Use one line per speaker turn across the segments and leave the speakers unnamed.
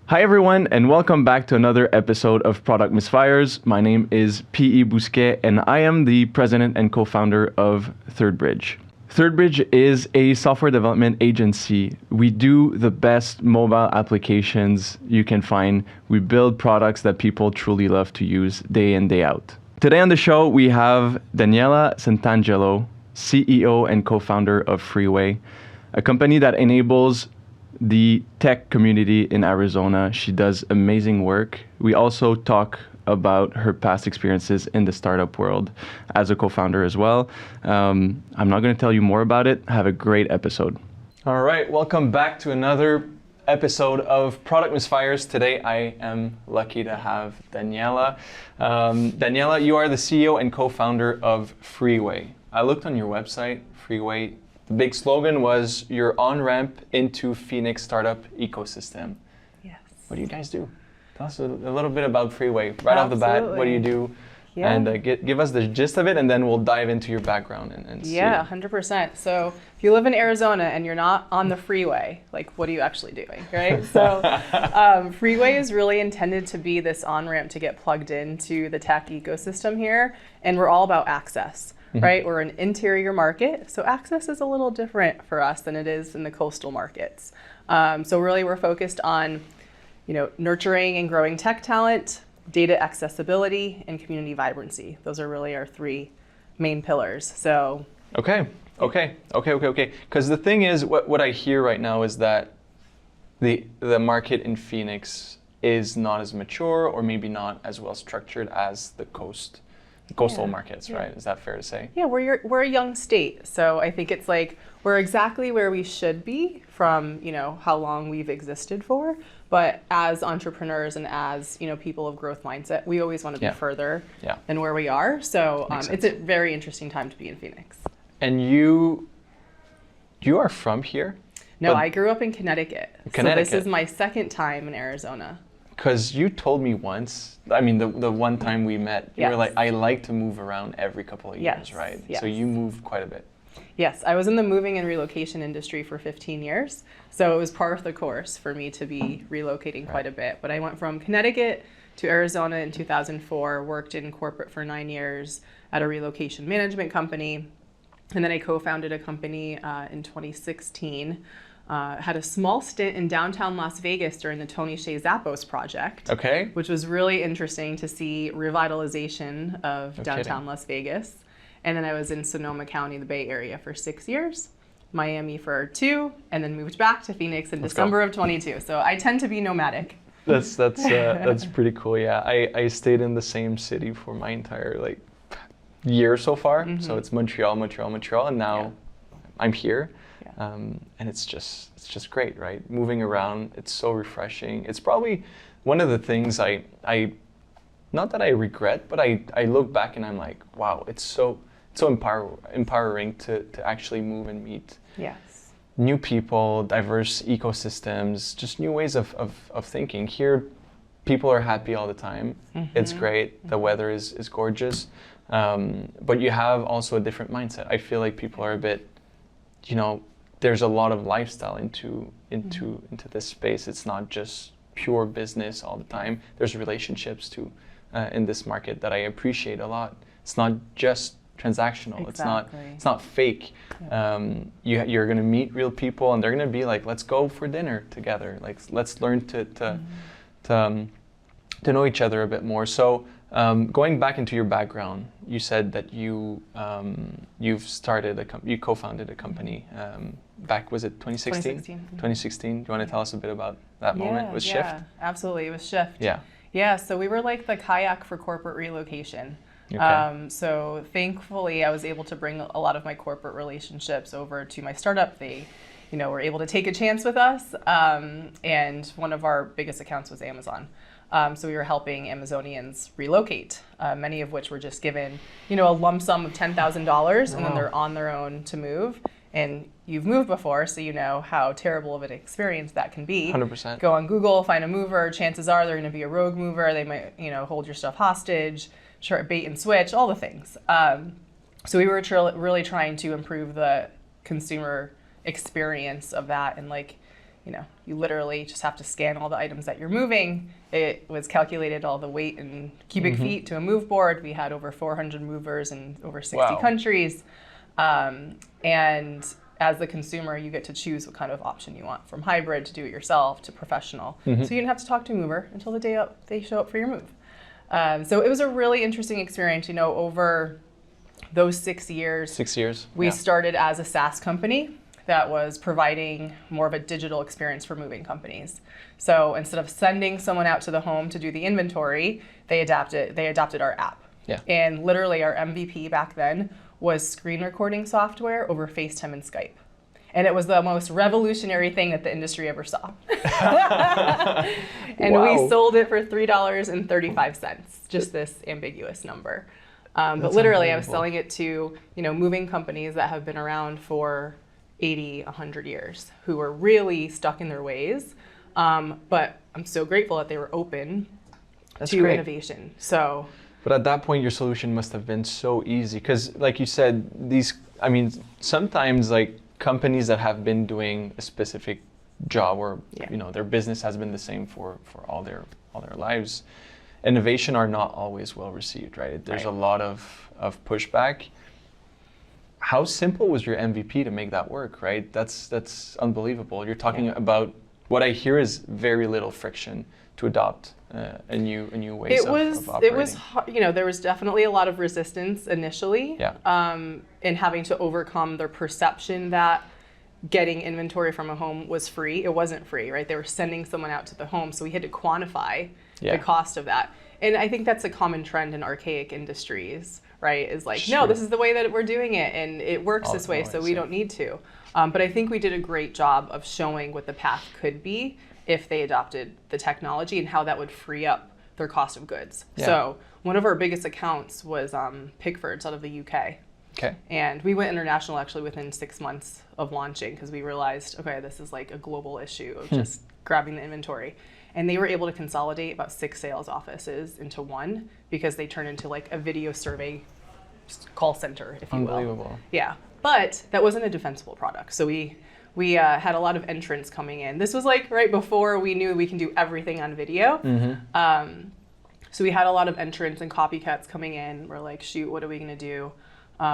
Hi everyone, and welcome back to another episode of Product Misfires. My name is P.E. Bousquet, and I am the president and co-founder of Thirdbridge. Thirdbridge is a software development agency. We do the best mobile applications you can find. We build products that people truly love to use day in, day out. Today on the show, we have Daniela Santangelo, CEO and co-founder of Freeway, a company that enables the tech community in Arizona. She does amazing work. We also talk about her past experiences in the startup world as a co-founder as well. I'm not going to tell you more about it. Have a great episode. All right, welcome back to another episode of Product Misfires. Today I am lucky to have Daniela. Daniela, you are the CEO and co-founder of Freeway. I looked on your website, Freeway. The big slogan was your on-ramp into Phoenix startup ecosystem.
Yes.
What do you guys do? Tell us a little bit about Freeway. Right off the bat, what do you do?
Yeah.
And give us the gist of it, and then we'll dive into your background and see.
Yeah, 100%. So if you live in Arizona and you're not on the freeway, like what are you actually doing, right? So Freeway is really intended to be this on-ramp to get plugged into the tech ecosystem here, and we're all about access. Right, we're an interior market, so access is a little different for us than it is in the coastal markets. So really, we're focused on, nurturing and growing tech talent, data accessibility, and community vibrancy. Those are really our three main pillars. So
okay. Because the thing is, what I hear right now is that the market in Phoenix is not as mature, or maybe not as well structured as the coastal markets, right? Is that fair to say?
Yeah, we're a young state, so I think it's like we're exactly where we should be from how long we've existed for. But as entrepreneurs and as people of growth mindset, we always want to be further than where we are. So it's a very interesting time to be in Phoenix.
And you are from here?
No, I grew up in Connecticut. So this is my second time in Arizona.
Because you told me once, the one time we met, you were like, I like to move around every couple of years, right?
Yes.
So you moved quite a bit.
Yes, I was in the moving and relocation industry for 15 years. So it was part of the course for me to be relocating quite a bit. But I went from Connecticut to Arizona in 2004, worked in corporate for 9 years at a relocation management company. And then I co-founded a company in 2016. Had a small stint in downtown Las Vegas during the Tony Hsieh Zappos project, which was really interesting to see revitalization of downtown Las Vegas. And then I was in Sonoma County, the Bay Area, for 6 years, Miami for 2, and then moved back to Phoenix in December of 22. So I tend to be nomadic.
That's pretty cool. Yeah, I stayed in the same city for my entire year so far. So it's Montreal, and now I'm here. And it's just great, right? Moving around, it's so refreshing. It's probably one of the things I not that I regret, but I look back and I'm like, wow, it's so empowering to actually move and meet new people, diverse ecosystems, just new ways of thinking. Here, people are happy all the time. It's great. The weather is gorgeous. But you have also a different mindset. I feel like people are a bit, there's a lot of lifestyle into this space. It's not just pure business all the time. There's relationships too in this market that I appreciate a lot. It's not just transactional.
Exactly.
It's not fake. You're gonna meet real people, and they're gonna be like, let's go for dinner together. Like, let's learn to know each other a bit more. So going back into your background, you said that you've started you co-founded a company back, was it 2016? 2016. Do you want to tell us a bit about that moment with Shyft?
Yeah, absolutely. It was Shyft. Yeah, so we were like the kayak for corporate relocation. So thankfully, I was able to bring a lot of my corporate relationships over to my startup. They were able to take a chance with us. And one of our biggest accounts was Amazon. So we were helping Amazonians relocate, many of which were just given, a lump sum of $10,000, and then they're on their own to move. And you've moved before, so you know how terrible of an experience that can be.
100%.
Go on Google, find a mover. Chances are they're going to be a rogue mover. They might, hold your stuff hostage, bait and switch, all the things. So we were really trying to improve the consumer experience of that, and you literally just have to scan all the items that you're moving. It was calculated all the weight in cubic feet to a move board. We had over 400 movers in over 60 countries. And as the consumer, you get to choose what kind of option you want, from hybrid to do it yourself to professional. So you didn't have to talk to a mover until the day they show up for your move. So it was a really interesting experience, over those 6 years.
6 years.
We started as a SaaS company that was providing more of a digital experience for moving companies. So instead of sending someone out to the home to do the inventory, they adopted our app.
Yeah.
And literally our MVP back then was screen recording software over FaceTime and Skype. And it was the most revolutionary thing that the industry ever saw. And we sold it for $3.35, just this ambiguous number. But literally I was selling it to, moving companies that have been around for 80, 100 years, who were really stuck in their ways. But I'm so grateful that they were open to innovation.
But at that point, your solution must have been so easy, because like you said, sometimes like companies that have been doing a specific job, or their business has been the same for all their lives, innovation are not always well received, right? There's a lot of pushback. How simple was your MVP to make that work, right? That's unbelievable. You're talking about, what I hear is very little friction to adopt a new ways of operating.
It was hard, there was definitely a lot of resistance initially in having to overcome their perception that getting inventory from a home was free. It wasn't free, right? They were sending someone out to the home, so we had to quantify the cost of that. And I think that's a common trend in archaic industries, right? Is like, no, this is the way that we're doing it, and it works this way, so we don't need to. But I think we did a great job of showing what the path could be if they adopted the technology, and how that would free up their cost of goods. So one of our biggest accounts was Pickford's out of the UK.
Okay.
And we went international actually within 6 months of launching, because we realized, okay, this is like a global issue of just grabbing the inventory. And they were able to consolidate about 6 sales offices into one, because they turned into like a video survey call center, if you will.
Unbelievable.
Yeah, but that wasn't a defensible product. So we had a lot of entrants coming in. This was like right before we knew we can do everything on video. So we had a lot of entrants and copycats coming in. We're like, shoot, what are we gonna do?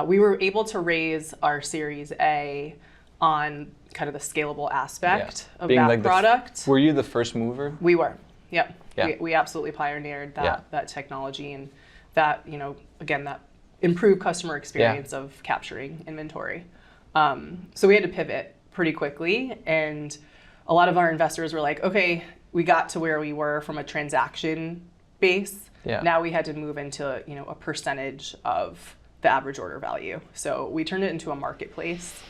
We were able to raise our Series A on kind of the scalable aspect of
being
that
like
product.
Were you the first mover?
We were, yep.
Yeah.
We absolutely pioneered that technology, and that, again, that improved customer experience of capturing inventory. So we had to pivot pretty quickly, and a lot of our investors were like, okay, we got to where we were from a transaction base. Now we had to move into, a percentage of the average order value. So we turned it into a marketplace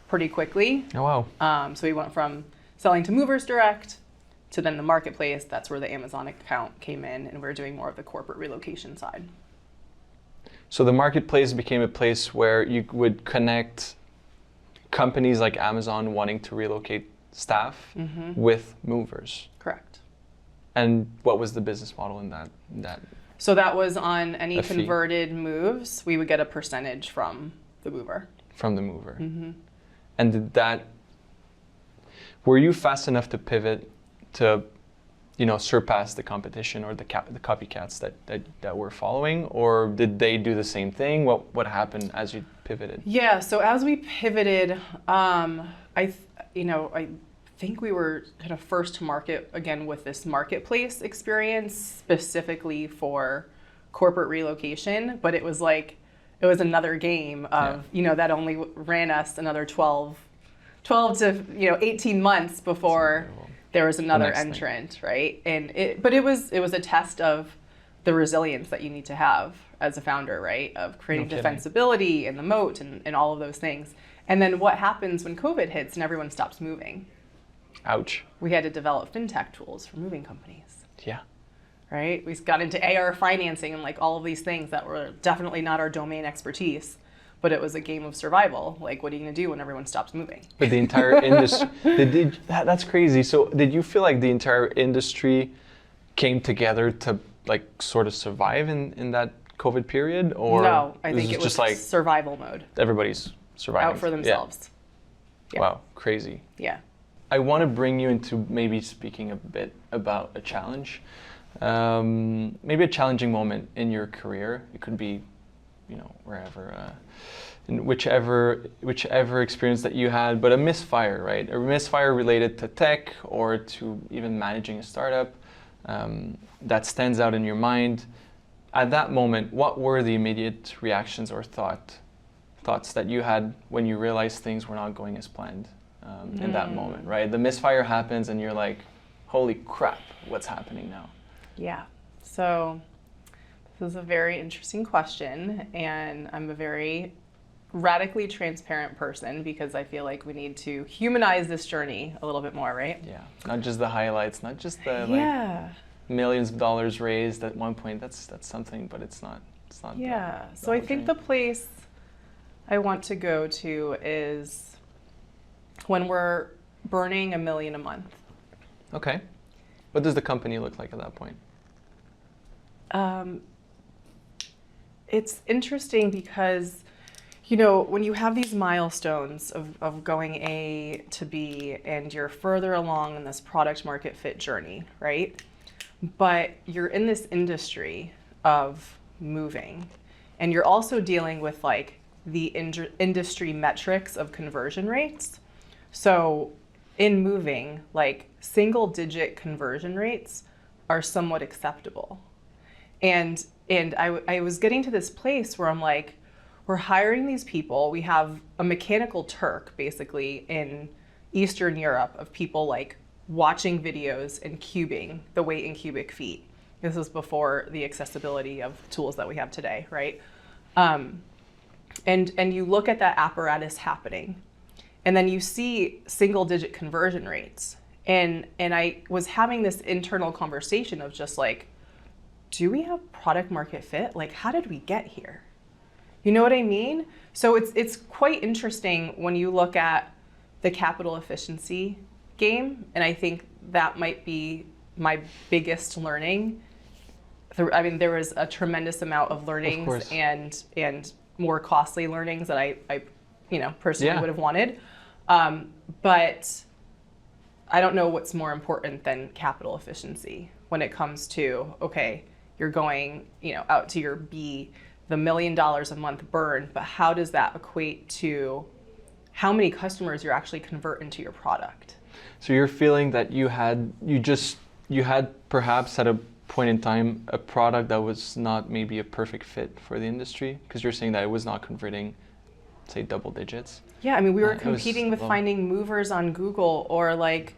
pretty quickly.
Oh, wow.
So we went from selling to movers direct to then the marketplace. That's where the Amazon account came in, and we're doing more of the corporate relocation side.
So the marketplace became a place where you would connect companies like Amazon wanting to relocate staff with movers.
Correct.
And what was the business model in that?
So that was on any converted moves, we would get a percentage from the mover.
From the mover. And were you fast enough to pivot to, surpass the competition or the copycats that were following, or did they do the same thing? What happened as you pivoted? Yeah,
so as we pivoted, I think we were kind of first to market again with this marketplace experience specifically for corporate relocation, but it was another game of, that only ran us another 12 to 18 months before there was another entrant, right? But it was a test of the resilience that you need to have as a founder, right? Of creating defensibility and the moat and all of those things. And then what happens when COVID hits and everyone stops moving?
Ouch.
We had to develop fintech tools for moving companies.
Yeah.
Right? We got into AR financing and like all of these things that were definitely not our domain expertise, but it was a game of survival. Like, what are you going to do when everyone stops moving?
But the entire industry, that's crazy. So did you feel like the entire industry came together to like sort of survive in that COVID period? Or
no, I think it was just like survival mode.
Everybody's surviving.
Out for themselves.
Yeah. Wow, crazy.
Yeah.
I want to bring you into maybe speaking a bit about a challenge, maybe a challenging moment in your career. It could be, wherever, in whichever experience that you had, but a misfire, right? A misfire related to tech or to even managing a startup that stands out in your mind. At that moment, what were the immediate reactions or thoughts that you had when you realized things were not going as planned in that moment, right? The misfire happens and you're like, holy crap, what's happening now?
Yeah. So this is a very interesting question, and I'm a very radically transparent person because I feel like we need to humanize this journey a little bit more, right?
Yeah. Not just the highlights, not just the millions of dollars raised at one point. That's something, but it's not.
Yeah. So I think the place I want to go to is when we're burning $1 million a month.
Okay. What does the company look like at that point?
It's interesting because, when you have these milestones of going A to B and you're further along in this product market fit journey, right? But you're in this industry of moving, and you're also dealing with like the industry metrics of conversion rates. So in moving, like single digit conversion rates are somewhat acceptable. And I was getting to this place where I'm like, we're hiring these people. We have a mechanical Turk basically in Eastern Europe of people like watching videos and cubing the weight in cubic feet. This was before the accessibility of tools that we have today, right? And you look at that apparatus happening, and then you see single digit conversion rates. And I was having this internal conversation of just like, do we have product market fit? Like, how did we get here? You know what I mean? So it's quite interesting when you look at the capital efficiency game, and I think that might be my biggest learning. I mean, there was a tremendous amount of learnings and more costly learnings that I personally would have wanted. But I don't know what's more important than capital efficiency when it comes to, okay, you're going, out to your B, the $1 million a month burn, but how does that equate to how many customers you're actually convert into your product?
So you're feeling that you had perhaps at a point in time a product that was not maybe a perfect fit for the industry, because you're saying that it was not converting, say, double digits.
Yeah, I mean, we were competing with finding movers on Google or like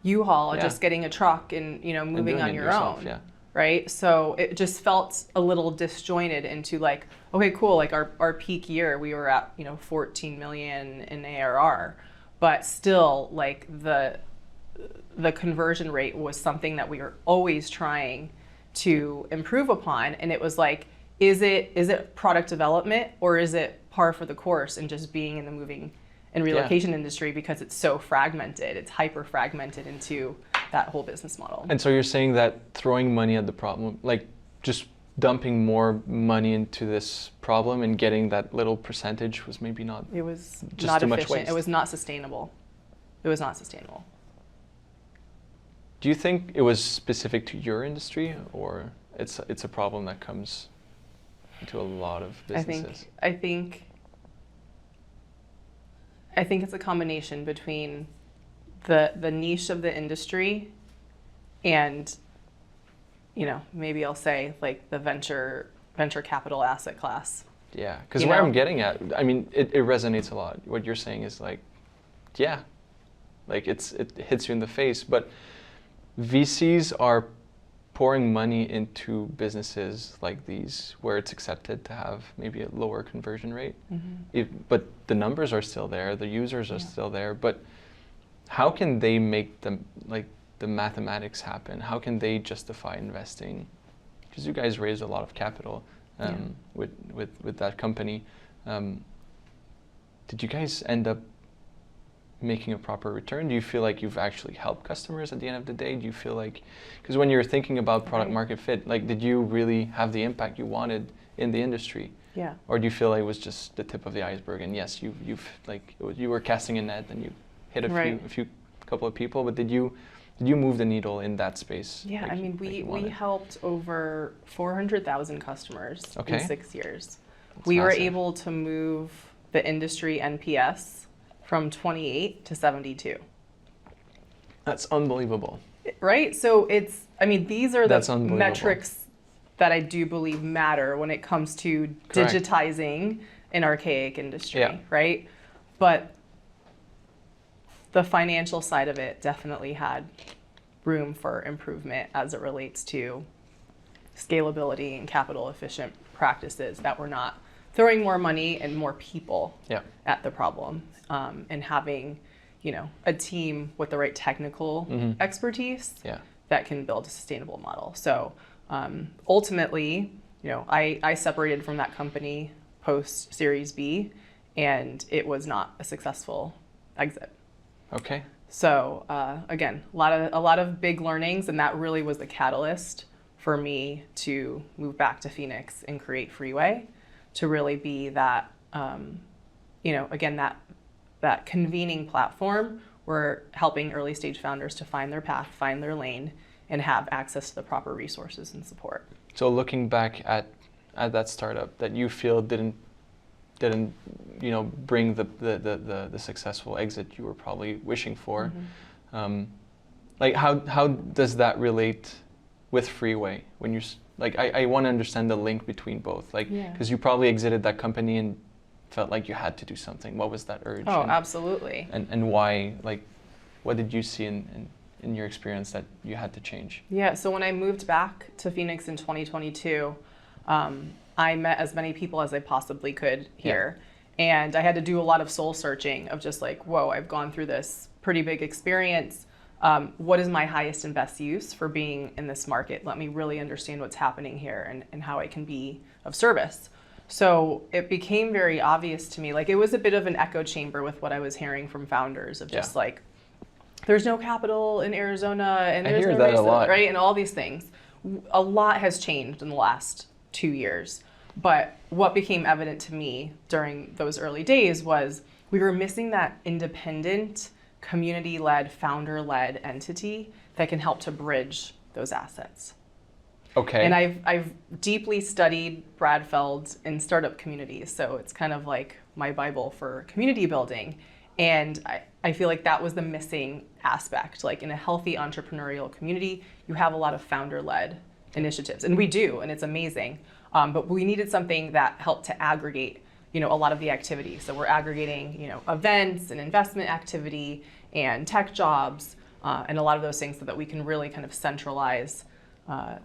U-Haul, just getting a truck and moving on your own. Yeah. Right? So it just felt a little disjointed into like, okay, cool. Like our peak year, we were at, 14 million in ARR, but still like the conversion rate was something that we were always trying to improve upon. And it was like, is it product development or is it par for the course and just being in the moving and relocation industry because it's so fragmented, it's hyper fragmented into that whole business model. And
so you're saying that throwing money at the problem, like just dumping more money into this problem and getting that little percentage was maybe not.
It was
just
not
too
efficient.
Much waste.
It was not sustainable. It was not sustainable.
Do you think it was specific to your industry, or it's a problem that comes into a lot of businesses?
I think it's a combination between the niche of the industry and, maybe I'll say like the venture capital asset class.
Yeah, because where I'm getting at, I mean, it resonates a lot. What you're saying is like, like it hits you in the face, but VCs are pouring money into businesses like these where it's accepted to have maybe a lower conversion rate. Mm-hmm. But the numbers are still there, the users are still there, but how can they make them like the mathematics happen? How can they justify investing? Because you guys raised a lot of capital with that company. Did you guys end up making a proper return? Do you feel like you've actually helped customers at the end of the day? Do you feel like, because when you're thinking about product market fit, like did you really have the impact you wanted in the industry?
Yeah.
Or do you feel like it was just the tip of the iceberg and yes, you were casting a net and you hit a few couple of people, but did you move the needle in that space?
Yeah,
like
I mean, we helped over 400,000 customers in 6 years. We were able to move the industry NPS from 28 to 72.
That's unbelievable.
Right? So these are the metrics that I do believe matter when it comes to digitizing an archaic industry, right? But the financial side of it definitely had room for improvement as it relates to scalability and capital efficient practices that were not throwing more money and more people at the problem, and having a team with the right technical expertise that can build a sustainable model. So ultimately, I separated from that company post Series B, and it was not a successful exit.
Okay.
So again, a lot of big learnings, and that really was the catalyst for me to move back to Phoenix and create Freeway, to really be that, again, that convening platform. We're helping early stage founders to find their path, find their lane, and have access to the proper resources and support.
So looking back at that startup that you feel didn't bring the successful exit you were probably wishing for, like how does that relate with Freeway? When I want to understand the link between both, because you probably exited that company and felt like you had to do something. What was that urge?
Oh, absolutely.
And why? What did you see in your experience that you had to change?
Yeah, so when I moved back to Phoenix in 2022, I met as many people as I possibly could here. And I had to do a lot of soul searching of just whoa, I've gone through this pretty big experience. What is my highest and best use for being in this market? Let me really understand what's happening here and how I can be of service. So it became very obvious to me, it was a bit of an echo chamber with what I was hearing from founders of just there's no capital in Arizona, and there's no
that a lot,
right? And all these things. A lot has changed in the last 2 years. But what became evident to me during those early days was we were missing that independent, community-led, founder-led entity that can help to bridge those assets.
Okay.
And I've deeply studied Brad Feld in startup communities, so it's kind of like my Bible for community building. And I feel like that was the missing aspect. In a healthy entrepreneurial community, you have a lot of founder-led initiatives, and we do, and it's amazing. But we needed something that helped to aggregate, a lot of the activity. So we're aggregating, events and investment activity and tech jobs, and a lot of those things, so that we can really kind of centralize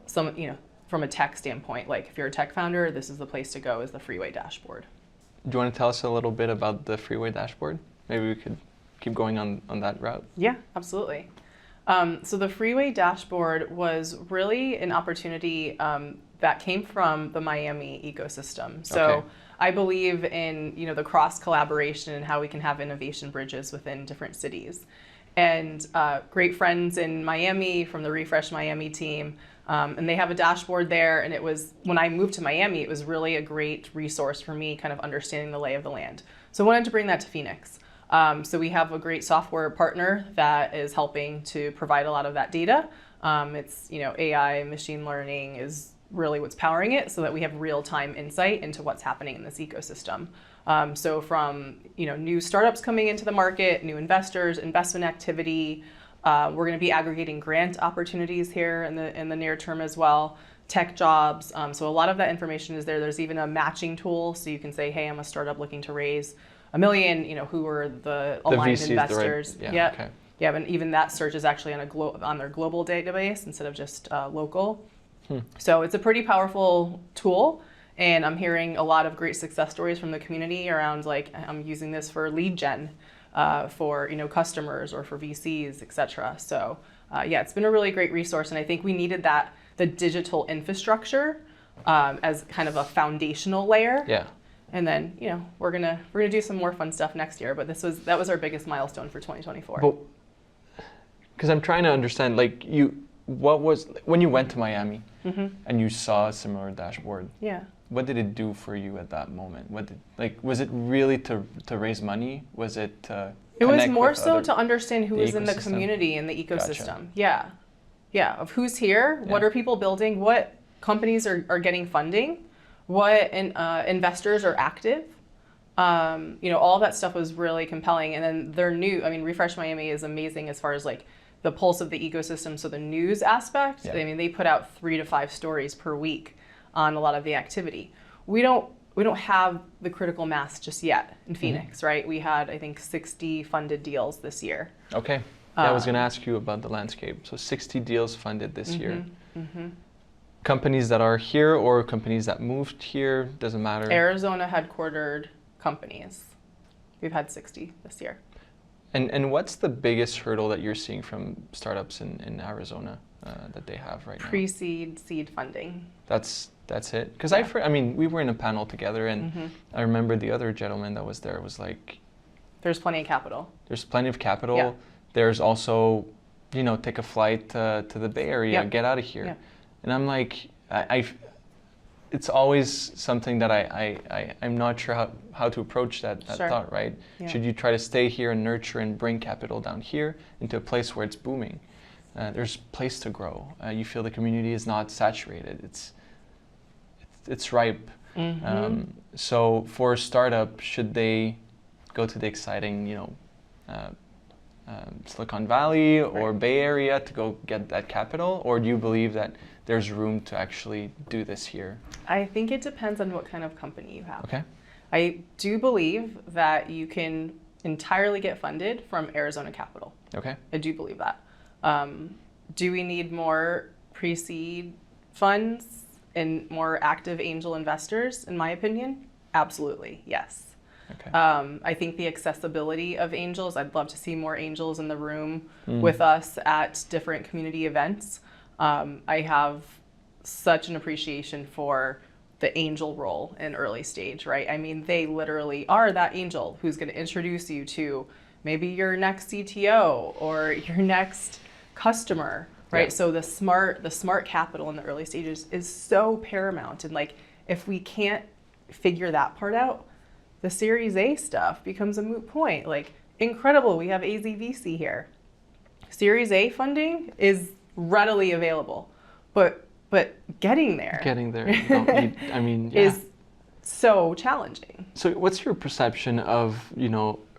some, from a tech standpoint. If you're a tech founder, this is the place to go, is the Freeway dashboard.
Do you want to tell us a little bit about the Freeway dashboard? Maybe we could keep going on that route.
Yeah, absolutely. So the Freeway dashboard was really an opportunity that came from the Miami ecosystem. So I believe in the cross collaboration and how we can have innovation bridges within different cities. And great friends in Miami from the Refresh Miami team, and they have a dashboard there. And it was, when I moved to Miami, it was really a great resource for me, kind of understanding the lay of the land. So I wanted to bring that to Phoenix. So we have a great software partner that is helping to provide a lot of that data. It's AI, machine learning is really what's powering it, so that we have real-time insight into what's happening in this ecosystem. So from new startups coming into the market, new investors, investment activity, we're going to be aggregating grant opportunities here in the near term as well, tech jobs. So a lot of that information is there. There's even a matching tool, so you can say, hey, I'm a startup looking to raise $1 million. Who are the aligned investors?
Okay.
Yeah, and even that search is actually on their global database instead of just local. So it's a pretty powerful tool, and I'm hearing a lot of great success stories from the community around I'm using this for lead gen, for customers or for VCs, etc. So it's been a really great resource, and I think we needed the digital infrastructure as kind of a foundational layer.
Yeah.
And then we're gonna do some more fun stuff next year, but that was our biggest milestone for 2024.
But because I'm trying to understand, what was when you went to Miami and you saw a similar dashboard?
Yeah.
what did it do for you at that moment? Was it really to raise money? Was it to
It was
connect
more
with
so
other-
to understand who
the
is in the
ecosystem?
community and the ecosystem.
Gotcha.
Yeah. Yeah. Of who's here, what
Yeah.
are people building, what companies are getting funding, what investors are active. All that stuff was really compelling. And then they're new. I mean, Refresh Miami is amazing as far as like the pulse of the ecosystem. So the news aspect,
Yeah.
I mean, they put out 3 to 5 stories per week on a lot of the activity. We don't have the critical mass just yet in Phoenix, right? We had, I think, 60 funded deals this year.
Okay. Yeah, I was going to ask you about the landscape. So 60 deals funded this year. Companies that are here or companies that moved here, doesn't matter.
Arizona headquartered companies. We've had 60 this year.
And what's the biggest hurdle that you're seeing from startups in Arizona that they have right now?
Pre-seed, seed funding.
That's it. Because we were in a panel together, and I remember the other gentleman that was there was like,
There's plenty of capital.
there's plenty of capital.
Yeah.
There's also, take a flight to the Bay Area,
Yeah.
get out of here.
Yeah.
And I'm like, it's always something that I'm not sure how to approach that
Sure.
thought, right?
Yeah.
Should you try to stay here and nurture and bring capital down here into a place where it's booming? There's place to grow. You feel the community is not saturated. It's ripe. So for a startup, should they go to the exciting, Silicon Valley or
Right.
Bay Area to go get that capital, or do you believe that there's room to actually do this here?
I think it depends on what kind of company you have.
Okay.
I do believe that you can entirely get funded from Arizona capital.
Okay.
I do believe that. Do we need more pre-seed funds and more active angel investors, in my opinion? Absolutely, yes.
Okay.
I think the accessibility of angels, I'd love to see more angels in the room with us at different community events. I have such an appreciation for the angel role in early stage, right? I mean, they literally are that angel who's going to introduce you to maybe your next CTO or your next customer, right?
Yeah.
So the smart capital in the early stages is so paramount. And like, if we can't figure that part out, the Series A stuff becomes a moot point. Like, incredible, we have AZVC here. Series A funding is readily available, but getting there is so challenging.
So what's your perception of,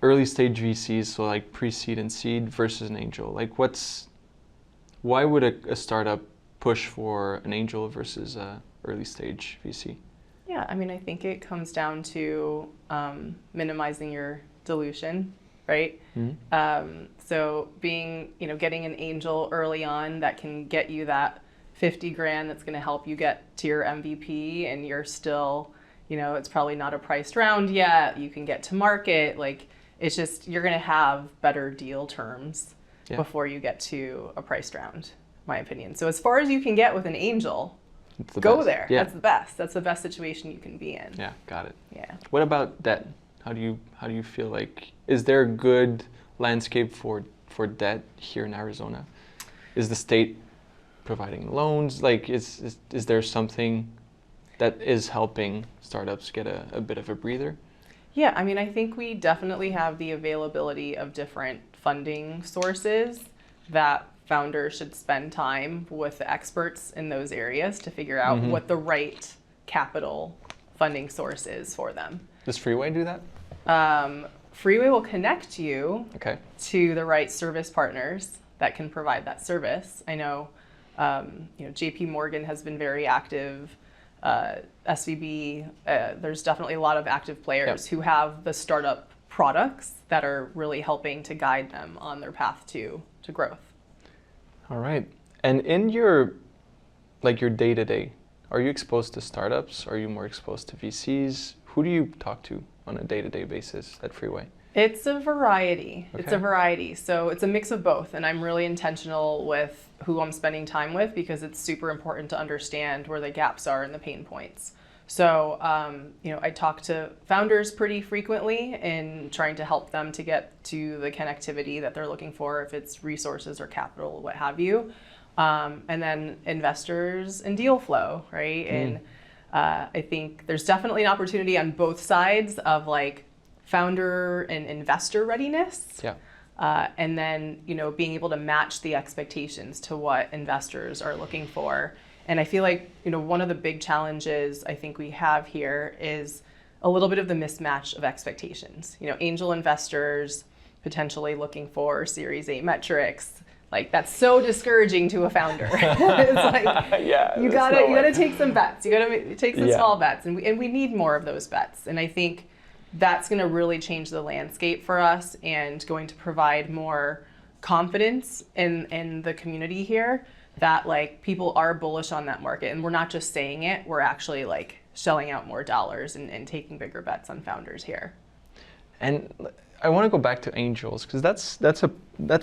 early stage VCs, so like pre-seed and seed versus an angel? Like why would a startup push for an angel versus a early stage VC?
Yeah, I mean, I think it comes down to minimizing your dilution, right? So getting an angel early on that can get you that 50 grand that's going to help you get to your MVP, and you're still, it's probably not a priced round yet. You can get to market. Like, it's just, you're going to have better deal terms before you get to a priced round, my opinion. So as far as you can get with an angel, go
best.
there.
Yeah.
That's the best. That's the best situation you can be in.
Yeah, got it.
Yeah.
What about debt? How do you feel like, is there a good landscape for debt here in Arizona? Is the state providing loans? Like, is there something that is helping startups get a bit of a breather?
Yeah, I mean, I think we definitely have the availability of different funding sources that founders should spend time with the experts in those areas to figure out what the right capital funding source is for them.
Does Freeway do that?
Freeway will connect you
Okay.
to the right service partners that can provide that service. I know, JP Morgan has been very active. SVB, there's definitely a lot of active players who have the startup products that are really helping to guide them on their path to growth.
All right. And in your day-to-day, are you exposed to startups? Are you more exposed to VCs? Who do you talk to on a day-to-day basis at Freeway?
It's a variety.
Okay.
It's a variety. So it's a mix of both. And I'm really intentional with who I'm spending time with, because it's super important to understand where the gaps are and the pain points. So, I talk to founders pretty frequently in trying to help them to get to the connectivity that they're looking for, if it's resources or capital, what have you. And then investors and deal flow, right? And I think there's definitely an opportunity on both sides of like founder and investor readiness.
Yeah.
And then, being able to match the expectations to what investors are looking for. And I feel like, one of the big challenges I think we have here is a little bit of the mismatch of expectations. Angel investors potentially looking for Series A metrics. Like, that's so discouraging to a founder. It's like, you gotta take some bets. You gotta take some small bets, and we need more of those bets. And I think that's going to really change the landscape for us and going to provide more confidence in the community here that like people are bullish on that market, and we're not just saying it, we're actually like shelling out more dollars and taking bigger bets on founders here.
And I want to go back to angels, because that's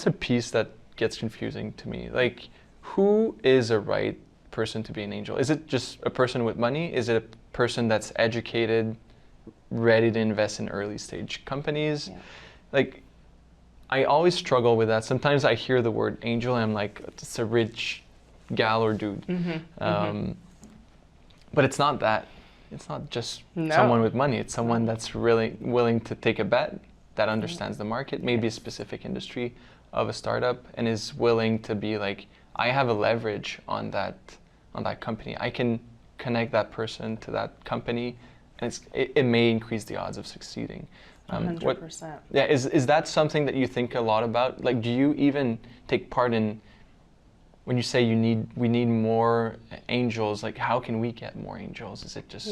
a piece that gets confusing to me. Like, who is a right person to be an angel? Is it just a person with money? Is it a person that's educated, ready to invest in early stage companies?
Yeah.
Like, I always struggle with that. Sometimes I hear the word angel and I'm like, it's a rich gal or dude. But it's not that. It's not just someone with money. It's someone that's really willing to take a bet, that understands the market, maybe a specific industry of a startup, and is willing to be like, I have a leverage on that company. I can connect that person to that company, and it may increase the odds of succeeding.
100%.
Is that something that you think a lot about? Like, do you even take part in, when you say we need more angels, like how can we get more angels? Is it just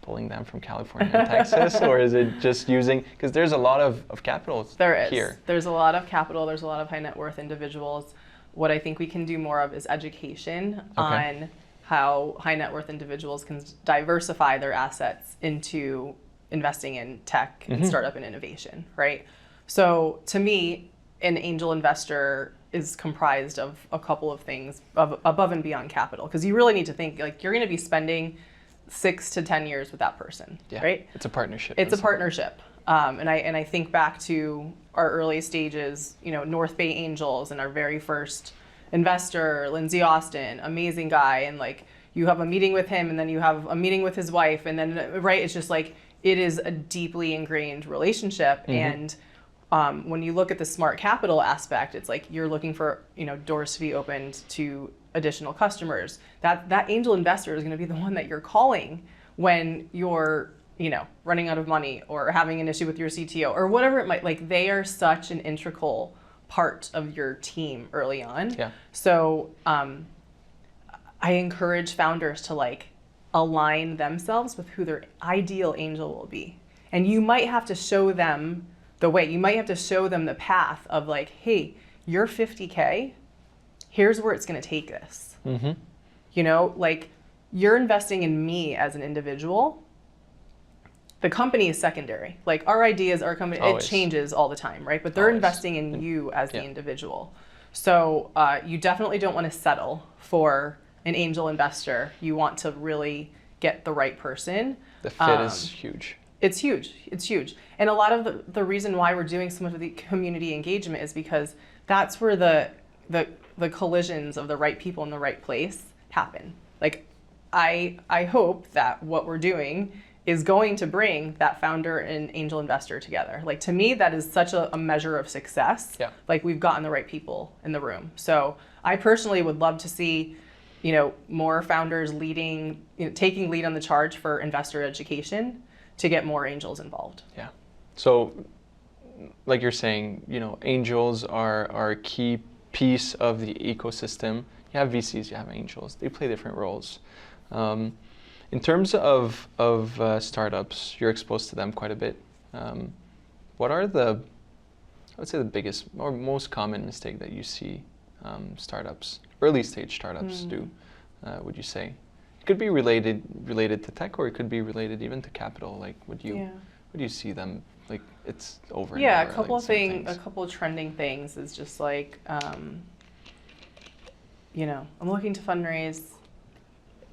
pulling them from California and Texas, or is it just using, because there's a lot of capital here.
There's a lot of capital, there's a lot of high net worth individuals. What I think we can do more of is education on how high net worth individuals can diversify their assets into investing in tech and startup and innovation, right? So to me, an angel investor is comprised of a couple of things above and beyond capital, because you really need to think like you're going to be spending 6 to 10 years with that person, right?
It's a partnership.
It's a partnership. And I think back to our early stages, North Bay Angels and our very first investor, Lindsay Austin, amazing guy. And like, you have a meeting with him and then you have a meeting with his wife. And then, right, it's just like, it is a deeply ingrained relationship. And when you look at the smart capital aspect, it's like you're looking for, doors to be opened to additional customers. That angel investor is going to be the one that you're calling when you're, running out of money or having an issue with your CTO or whatever it might, like they are such an integral part of your team early on.
Yeah.
So I encourage founders to like align themselves with who their ideal angel will be. And you might have to show them the way. You might have to show them the path of like, hey, you're 50K, here's where it's going to take this. Like you're investing in me as an individual. The company is secondary. Like our ideas, our company,
Always.
It changes all the time, right? But they're investing in you as the individual. So you definitely don't want to settle for an angel investor. You want to really get the right person.
The fit is huge.
It's huge. It's huge. And a lot of the reason why we're doing so much of the community engagement is because that's where the collisions of the right people in the right place happen. Like I hope that what we're doing is going to bring that founder and angel investor together. Like to me, that is such a measure of success.
Yeah.
Like we've gotten the right people in the room. So I personally would love to see, more founders leading, taking lead on the charge for investor education to get more angels involved.
Yeah. So like you're saying, angels are a key piece of the ecosystem. You have VCs, you have angels. They play different roles. In terms of startups, you're exposed to them quite a bit. What are I would say the biggest or most common mistake that you see startups, early stage startups do, would you say? It could be related to tech, or it could be related even to capital. Like, would you see them, like it's over and over?
A couple of things, a couple of trending things is just like, I'm looking to fundraise.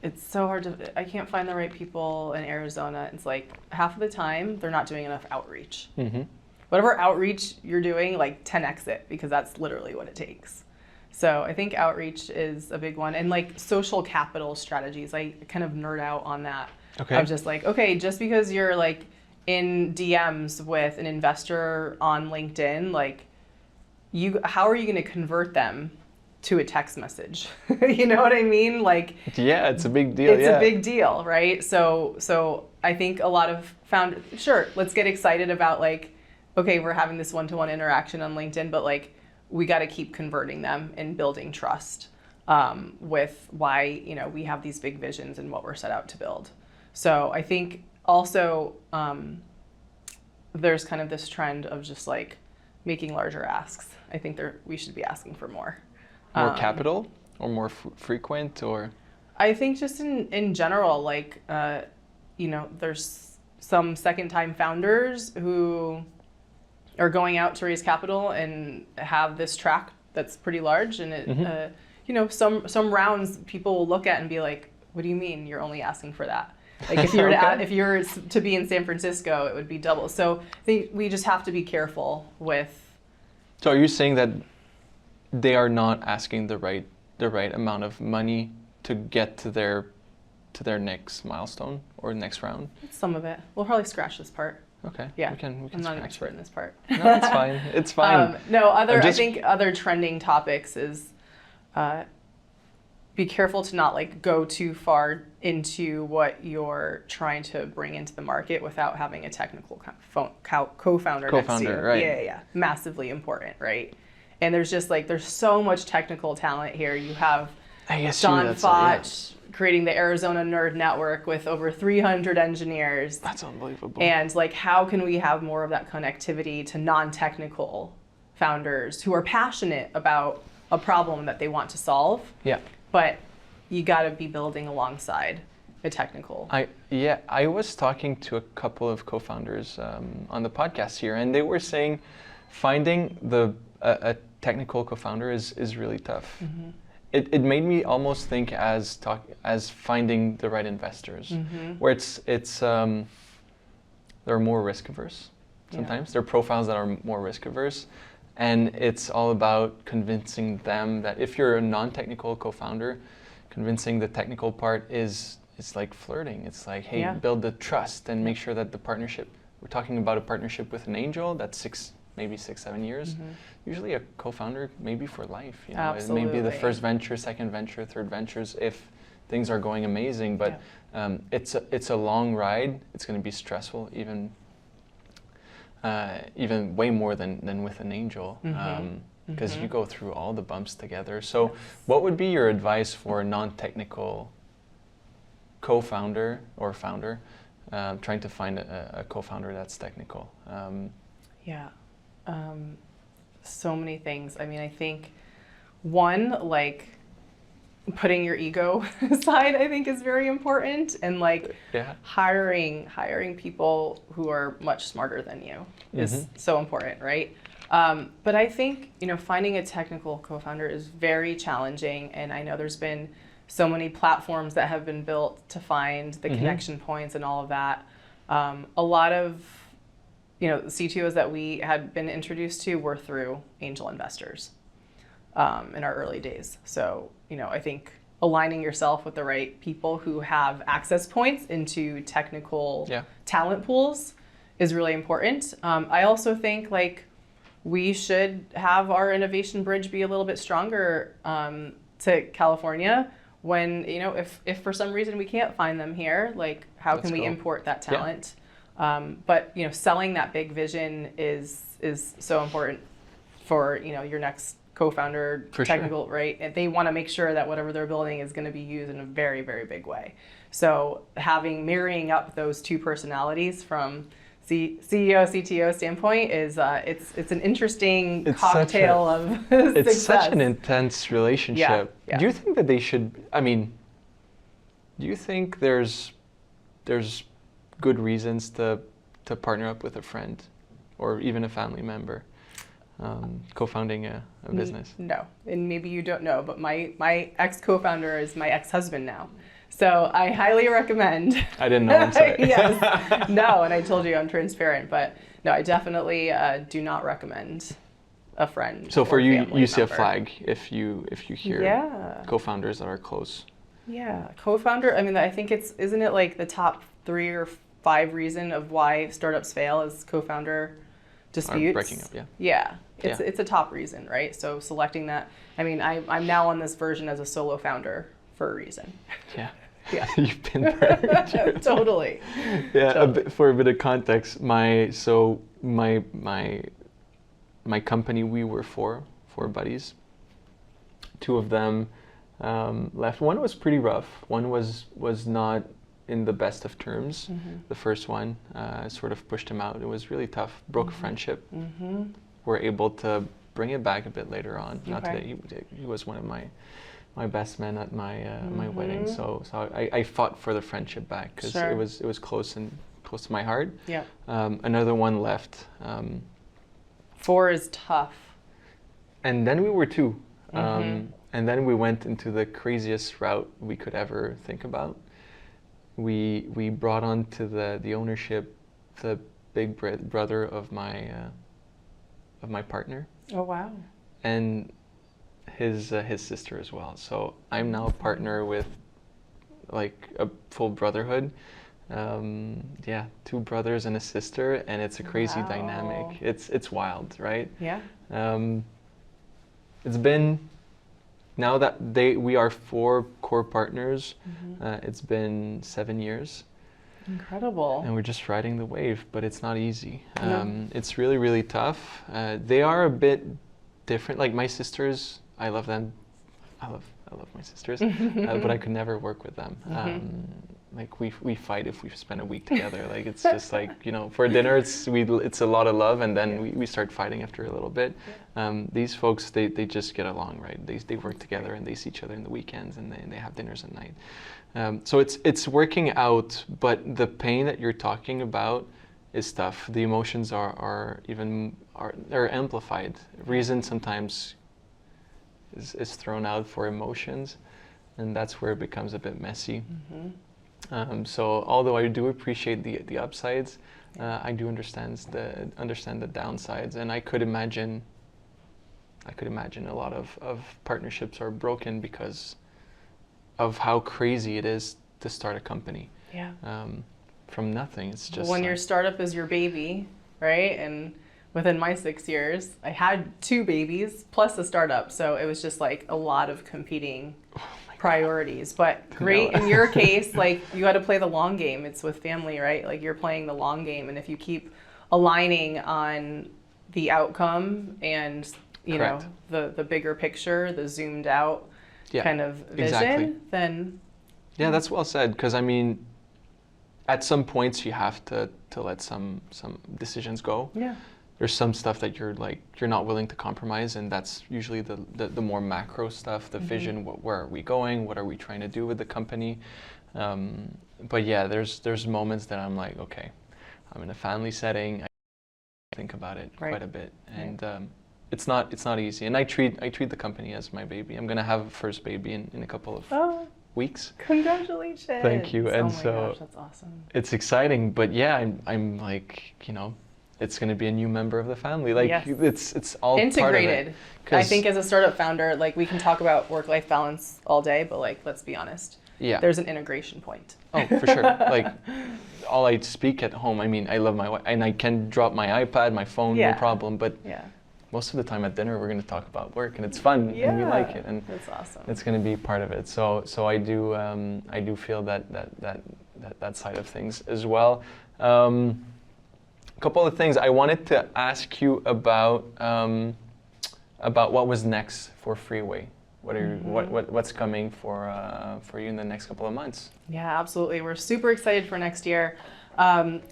It's so hard I can't find the right people in Arizona. It's like half of the time they're not doing enough outreach. Whatever outreach you're doing, like 10x it, because that's literally what it takes. So I think outreach is a big one, and like social capital strategies. I kind of nerd out on that.
Okay.
Of just like, okay, just because you're like in DMs with an investor on LinkedIn, like how are you going to convert them to a text message? You know what I mean? Like,
yeah, it's a big deal.
It's a big deal, right? So I think a lot of founders, sure, let's get excited about like, okay, we're having this one-to-one interaction on LinkedIn, but like we got to keep converting them and building trust with why, you know, we have these big visions and what we're set out to build. So I think also there's kind of this trend of just like making larger asks. I think we should be asking for more.
More capital or more frequent or?
I think just in general, like, you know, there's some second-time founders who are going out to raise capital and have this track that's pretty large. And, it, you know, some rounds people will look at and be like, what do you mean you're only asking for that? Like if you were if you were to be in San Francisco, it would be double. So I think we just have to be careful with.
So are you saying that they are not asking the right amount of money to get to their next milestone or next round?
Some of it. We'll probably scratch this part.
Okay.
Yeah.
We can
I'm not an expert in this part.
No, it's fine. It's fine.
I think other trending topics is be careful to not like go too far into what you're trying to bring into the market without having a technical co-founder next to you.
Right.
Yeah. Massively important, right? And there's so much technical talent here. You have Don Foch creating the Arizona Nerd Network with over 300 engineers.
That's unbelievable.
And like, how can we have more of that connectivity to non-technical founders who are passionate about a problem that they want to solve?
Yeah.
But you got to be building alongside the technical.
I was talking to a couple of co-founders on the podcast here, and they were saying finding a technical co-founder is really tough. Mm-hmm. It made me almost think as finding the right investors, where they're more risk averse sometimes. Yeah. They're profiles that are more risk averse. And it's all about convincing them that if you're a non-technical co-founder, convincing the technical part is like flirting. It's like, hey, build the trust and make sure that the partnership, we're talking about a partnership with an angel that's maybe 6-7 years. Mm-hmm. Usually a co-founder, maybe for life. You know,
absolutely.
It may be the first venture, second venture, third ventures if things are going amazing. But it's a long ride. It's going to be stressful, even way more than with an angel, because you go through all the bumps together. So what would be your advice for a non-technical co-founder or founder trying to find a co-founder that's technical?
So many things. I mean, I think one, like putting your ego aside, I think is very important, and like hiring people who are much smarter than you is so important, right? But I think, you know, finding a technical co-founder is very challenging, and I know there's been so many platforms that have been built to find the connection points and all of that. A lot of, you know, CTOs that we had been introduced to were through angel investors in our early days. So, you know, I think aligning yourself with the right people who have access points into technical talent pools is really important. I also think like we should have our innovation bridge be a little bit stronger to California when, you know, if for some reason we can't find them here, like how can we import that talent? But, you know, selling that big vision is so important for, you know, your next co-founder, technical, right? And they want to make sure that whatever they're building is going to be used in a very, very big way. So marrying up those two personalities from CEO, CTO standpoint is it's an interesting cocktail of success.
It's such an intense relationship.
Yeah.
Do you think that they should, I mean, do you think there's good reasons to partner up with a friend or even a family member co-founding a business?
No, and maybe you don't know, but my ex-co-founder is my ex-husband now. So I highly recommend.
I didn't know, I'm sorry.
Yes, no, and I told you I'm transparent, but no, I definitely do not recommend a friend.
So for
or
you,
family
you see a
member.
flag if you hear
Yeah.
co-founders that are close.
Yeah, co-founder. I mean, I think isn't it like the top 3 or 5 reason of why startups fail is co-founder disputes?
breaking up, yeah.
Yeah,
Yeah.
it's a top reason, right? So selecting that. I mean, I'm now on this version as a solo founder for a reason.
Yeah.
Yeah.
You've been burned.
Totally.
Yeah.
Totally.
For a bit of context, my company, we were four buddies. 2 of them left. One was pretty rough. One was not in the best of terms. The first one sort of pushed him out. It was really tough. Broke a friendship. We're able to bring it back a bit later on. Not
Okay.
today. He was one of my best men at my wedding. So I fought for the friendship back because
Sure.
it was close to my heart.
Yeah.
Another one left.
4 is tough.
And then we were 2. And then we went into the craziest route we could ever think about. We brought on to the ownership the big brother of my partner
Oh wow.
and his sister as well. So I'm now a partner with like a full brotherhood. 2 brothers and a sister, and it's a crazy
Wow.
dynamic. It's wild, right?
Yeah.
It's been, now that we are 4 core partners, it's been 7 years,
Incredible.
and we're just riding the wave, but it's not easy.
No.
It's really, really tough. They are a bit different. Like my sisters, I love them. I love my sisters, but I could never work with them. Like we fight if we spend a week together. Like it's just like, for dinner it's a lot of love, and then we start fighting after a little bit. These folks, they just get along, right? They work together and they see each other in the weekends, and they have dinners at night. So it's working out, but the pain that you're talking about is tough. The emotions are amplified. Reason sometimes is thrown out for emotions, and that's where it becomes a bit messy. So although I do appreciate the upsides, I do understand the downsides, and I could imagine a lot of partnerships are broken because of how crazy it is to start a company.
Yeah.
From nothing. It's just
When your startup is your baby, right? And within my 6 years, I had 2 babies plus a startup, so it was just like a lot of competing priorities. But great in your case, like you got to play the long game. It's with family, right? Like you're playing the long game, and if you keep aligning on the outcome and
Correct.
the bigger picture, the zoomed out kind of vision,
exactly.
then
yeah, that's well said. Because I mean, at some points you have to let some decisions go.
yeah,
There's some stuff that you're not willing to compromise, and that's usually the more macro stuff, the vision. Where are we going? What are we trying to do with the company? But yeah, there's moments that I'm like, okay, I'm in a family setting. I think about it quite a bit, and it's not easy. And I treat the company as my baby. I'm gonna have a first baby in a couple of weeks.
Congratulations!
Thank you. And
oh my
so
gosh, that's awesome.
it's exciting, but yeah, I'm like, it's going to be a new member of the family. Like
Yes.
it's all
Integrated.
Part of it.
I think as a startup founder, like we can talk about work-life balance all day, but like let's be honest.
Yeah.
There's an integration point.
Oh, for sure. Like all I speak at home. I mean, I love my wife, and I can drop my iPad, my phone, no problem. But most of the time at dinner, we're going to talk about work, and it's fun, and we like it, and
that's awesome.
it's going to be part of it. So I do feel that side of things as well. Couple of things I wanted to ask you about what was next for Freeway. What's coming for you in the next couple of months?
Yeah, absolutely. We're super excited for next year.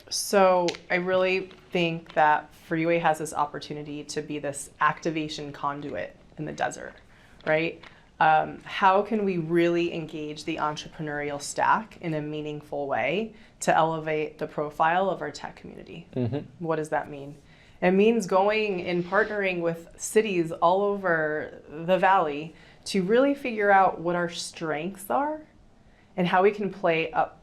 So I really think that Freeway has this opportunity to be this activation conduit in the desert, right? How can we really engage the entrepreneurial stack in a meaningful way to elevate the profile of our tech community? What does that mean? It means going and partnering with cities all over the valley to really figure out what our strengths are and how we can play up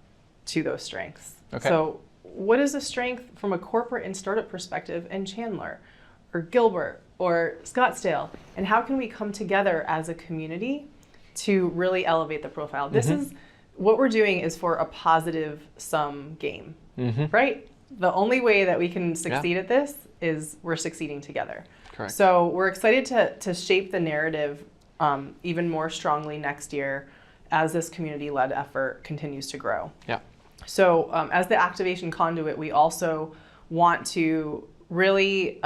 to those strengths.
Okay.
So what is a strength from a corporate and startup perspective in Chandler or Gilbert or Scottsdale? And how can we come together as a community to really elevate the profile? This is what we're doing is for a positive sum game, right? The only way that we can succeed at this is we're succeeding together.
Correct.
So we're excited to shape the narrative even more strongly next year as this community-led effort continues to grow.
Yeah.
So as the activation conduit, we also want to really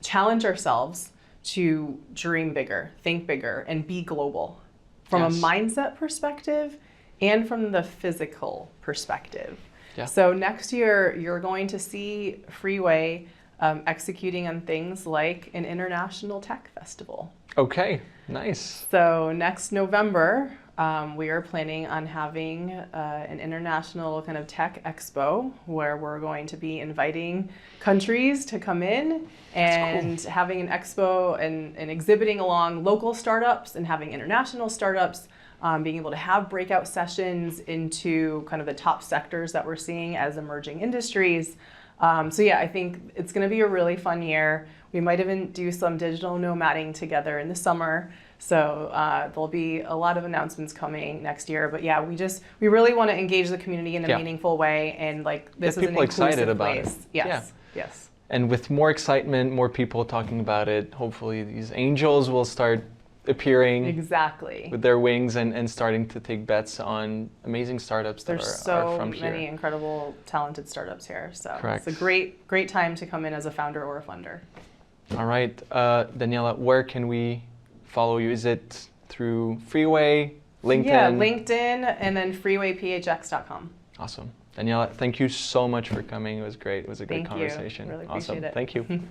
challenge ourselves to dream bigger, think bigger, and be global from a mindset perspective and from the physical perspective.
Yeah.
So next year, you're going to see Freeway executing on things like an international tech festival.
Okay, nice.
So next November, we are planning on having an international kind of tech expo where we're going to be inviting countries to come in and having an expo and exhibiting along local startups and having international startups, being able to have breakout sessions into kind of the top sectors that we're seeing as emerging industries. So yeah, I think it's going to be a really fun year. We might even do some digital nomading together in the summer. So there'll be a lot of announcements coming next year. But yeah, we really want to engage the community in a meaningful way, and like this is an inclusive
excited about
place.
it.
Yes, yes.
And with more excitement, more people talking about it, hopefully these angels will start appearing
Exactly.
with their wings and starting to take bets on amazing startups that
There's
are from
so
here.
many incredible, talented startups here. So
Correct.
it's a great time to come in as a founder or a funder.
All right, Daniela, where can we follow you? Is it through Freeway, LinkedIn?
Yeah, LinkedIn, and then freewayphx.com.
Awesome. Daniela, thank you so much for coming. It was great. It was a great
Thank you.
conversation.
Really
Awesome.
appreciate it.
Thank you.